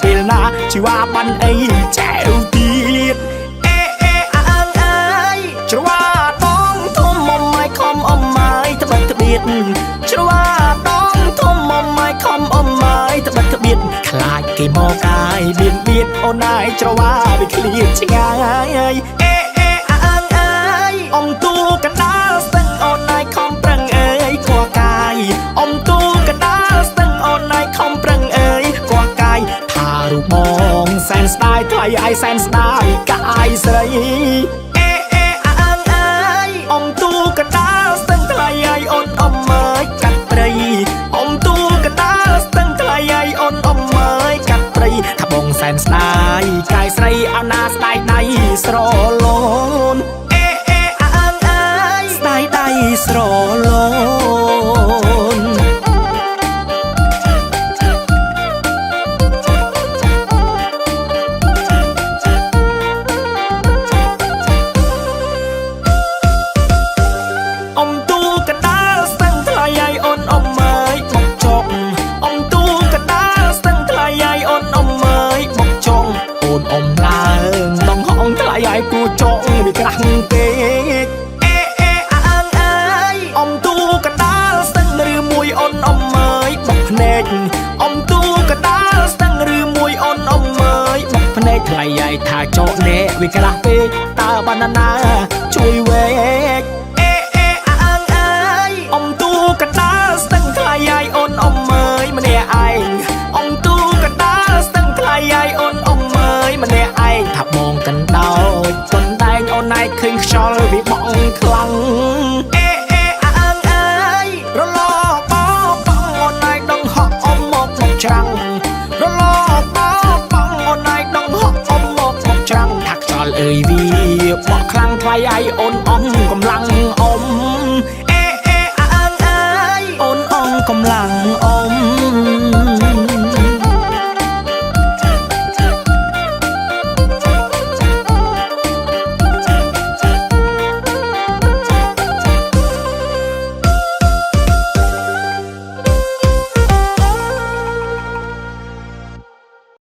ពេលណាជីវ៉ាបានអីចែវទៀតអេអេអើងអើយច្រវាដងធំមុំមិនខំអមម៉ាយត្បិតត្បៀតច្រវាដងធំមុំមិនខំអមម៉ាយត្បិតត្បៀតខ្លាចគេមកកាយបៀនបៀតអូនឯងច្រវាវាឃ្លៀតឆ្ងាយអេអេអើងអើយអមទូកណ្ដាលស្ទឹងអូនឯងខំប្រឹងអើយខួកាយអមទូកណ្ដាលស្ទឹងអូនឯងខំប្រឹងអើយខួកាយថារូបបងសែនស្ដាយថ្លៃឯងសែនស្ដាយកាយស្រីអេអេអើងអើយអមទូកណ្ដាលស្ទឹងថ្លៃឯងអូនអមមើយកាត់ព្រៃអមទូកណ្ដាលស្ទឹងថ្លៃឯងអូនអមមើយកាត់ព្រៃថាបងសែនស្ដាយកាយស្រីអណាស្ដាយដៃស្រលូនស្រលូនអមទូកណ្ដាលស្ទឹងថ្លៃឯងអូនអមមើយបុកចុកអមទូកណ្ដាលស្ទឹងថ្លៃឯងអូនអមមើយបុកចុងអូនអមឡើងដងហងថ្លៃឯងគូចុងវាក្រាស់ពេកអមទូកណ្ដាលស្ទឹងឬមួយអូនអមមើយបុកភ្នែកអមទូកណ្ដាលស្ទឹងឬមួយអូនអមមើយបុកភ្នែកថ្លៃឯងថាចោណែវាក្រាស់ពេកតើបានណាជួយវែកអេអេអើងអើយអមទូកណ្ដាលស្ទឹងថ្លៃឯងអូនអមមើយម្នាក់ឯងអមទូកណ្ដាលស្ទឹងថ្លៃឯងអូនអមមើយម្នាក់ឯងថាបងកណ្ដោចកណ្ដែងអូនឯងឃើញខ្យល់វាបងខ្លាំងច្រាំងរលបបងអូនឯងដងហក់អមមកច្រាំងថាខ្យល់អើយវាបក់ខ្លាំងថ្លៃឯងអូនអំកម្លាំង